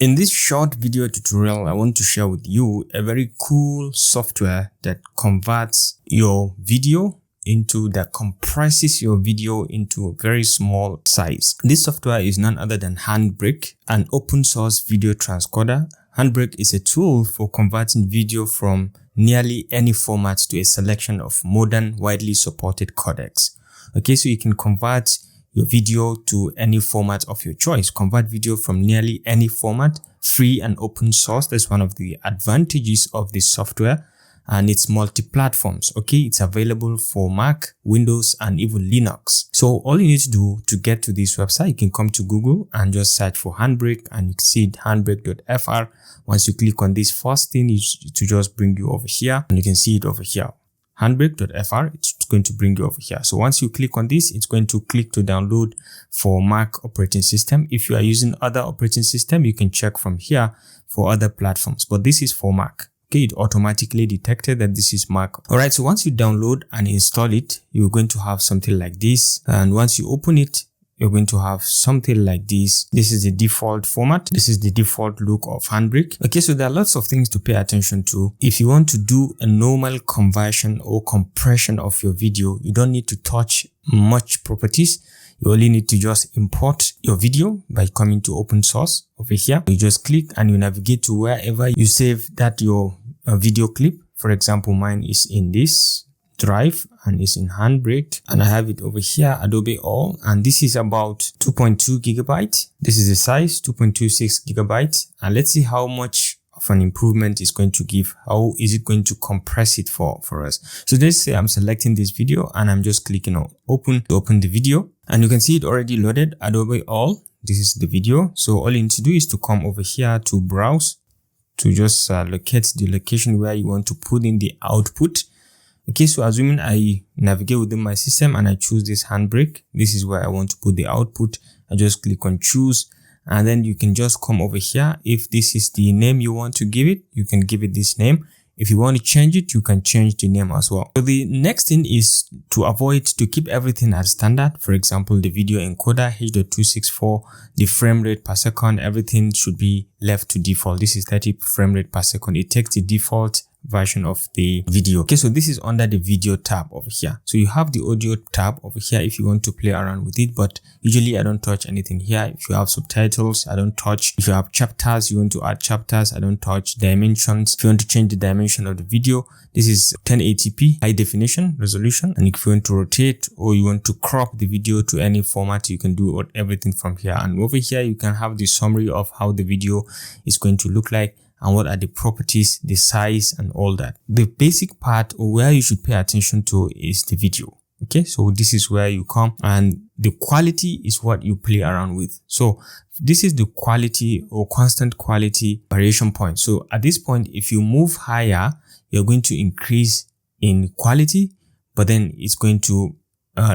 In this short video tutorial, I want to share with you a very cool software that compresses your video into a very small size. This software is none other than Handbrake, an open source video transcoder. Handbrake is a tool for converting video from nearly any format to a selection of modern, widely supported codecs. Okay, so you can convert your video to any format of your choice. Convert video from nearly any format, free and open source. That's one of the advantages of this software. And it's multi-platforms. Okay, it's available for Mac, Windows, and even Linux. So all you need to do to get to this website, you can come to Google and just search for Handbrake, and you can see handbrake.fr. Once you click on this first thing, to just bring you over here, and you can see it over here. Handbrake.fr, it's going to bring you over here. So once you click on this, it's going to click to download for Mac operating system. If you are using other operating system, you can check from here for other platforms, but this is for Mac. Okay, it automatically detected that this is Mac. Alright, so once you download and install it, you're going to have something like this. And once you open it, you're going to have something like this. This is the default format. This is the default look of Handbrake. Okay, so there are lots of things to pay attention to. If you want to do a normal conversion or compression of your video, you don't need to touch much properties. You only need to just import your video by coming to open source over here. You just click and you navigate to wherever you save that your video clip. For example, mine is in this drive and is in Handbrake, and I have it over here, Adobe All, and this is about 2.2 gigabyte. This is the size, 2.26 gigabyte. And let's see how much of an improvement is going to give. How is it going to compress it for us? So let's say I'm selecting this video and I'm just clicking on open to open the video, and you can see it already loaded, Adobe All. This is the video. So all you need to do is to come over here to browse, to just locate the location where you want to put in the output. Okay, so assuming I navigate within my system and I choose this Handbrake, this is where I want to put the output. I just click on choose, and then you can just come over here. If this is the name you want to give it, you can give it this name. If you want to change it, you can change the name as well. So the next thing is to keep everything as standard. For example, the video encoder, H.264, the frame rate per second, everything should be left to default. This is 30 frame rate per second. It takes the default version of the video. Okay, so this is under the video tab over here. So you have the audio tab over here if you want to play around with it, but usually I don't touch anything here. If you have subtitles, I don't touch. If you have chapters, you want to add chapters, I don't touch. Dimensions, if you want to change the dimension of the video, this is 1080p high definition resolution. And if you want to rotate or you want to crop the video to any format, you can do everything from here. And over here, you can have the summary of how the video is going to look like, and what are the properties, the size, and all that. The basic part, or where you should pay attention to, is the video. Okay, so this is where you come, and the quality is what you play around with. So this is the quality or constant quality variation point. So at this point, if you move higher, you're going to increase in quality, but then it's going to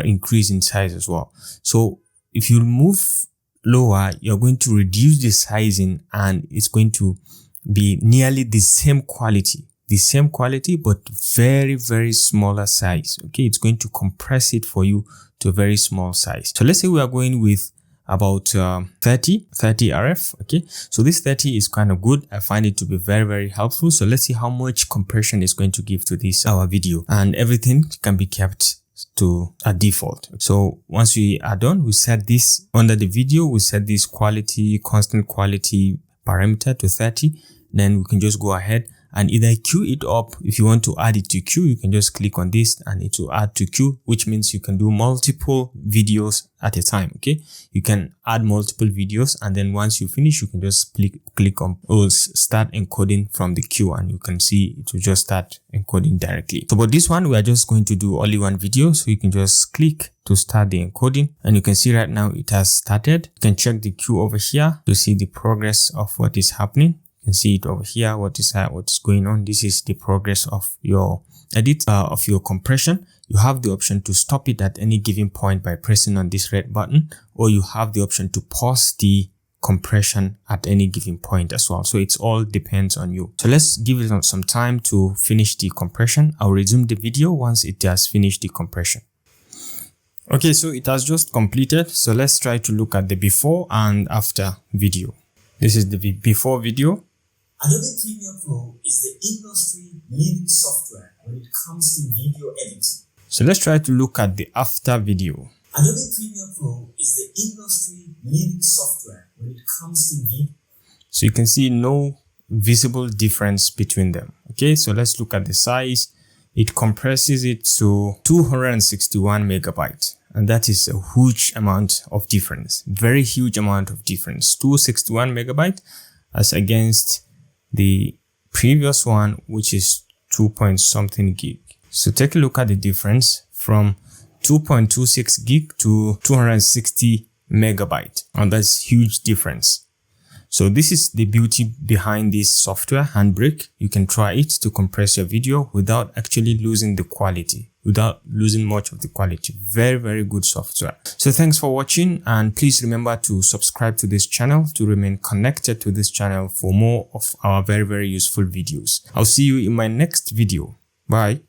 increase in size as well. So if you move lower, you're going to reduce the sizing, and it's going to be nearly the same quality, but very, very smaller size. Okay, it's going to compress it for you to a very small size. So let's say we are going with about 30 RF. Okay, so this 30 is kind of good. I find it to be very, very helpful. So let's see how much compression is going to give to this our video, and everything can be kept to a default. So once we are done, we set this under the video, we set this quality, constant quality parameter to 30. Then we can just go ahead and either queue it up. If you want to add it to queue, you can just click on this and it will add to queue, which means you can do multiple videos at a time. Okay, you can add multiple videos, and then once you finish, you can just click on start encoding from the queue, and you can see it will just start encoding directly. So but this one, we are just going to do only one video, so you can just click to start the encoding, and you can see right now it has started. You can check the queue over here to see the progress of what is happening. You can see it over here, what is going on. This is the progress of your edit, of your compression. You have the option to stop it at any given point by pressing on this red button, or you have the option to pause the compression at any given point as well. So it's all depends on you. So let's give it some time to finish the compression. I'll resume the video once it has finished the compression. Okay, so it has just completed. So let's try to look at the before and after video. This is the before video. Adobe Premiere Pro is the industry-leading software when it comes to video editing. So let's try to look at the after video. Adobe Premiere Pro is the industry-leading software when it comes to video. So you can see no visible difference between them. Okay, so let's look at the size. It compresses it to 261 megabytes. And that is a huge amount of difference. Very huge amount of difference. 261 megabytes as against the previous one, which is 2 point something gig. So take a look at the difference from 2.26 gig to 260 megabyte, and that's huge difference. So this is the beauty behind this software, Handbrake. You can try it to compress your video without actually losing the quality, without losing much of the quality. Very, very good software. So thanks for watching, and please remember to subscribe to this channel to remain connected to this channel for more of our very, very useful videos. I'll see you in my next video. Bye.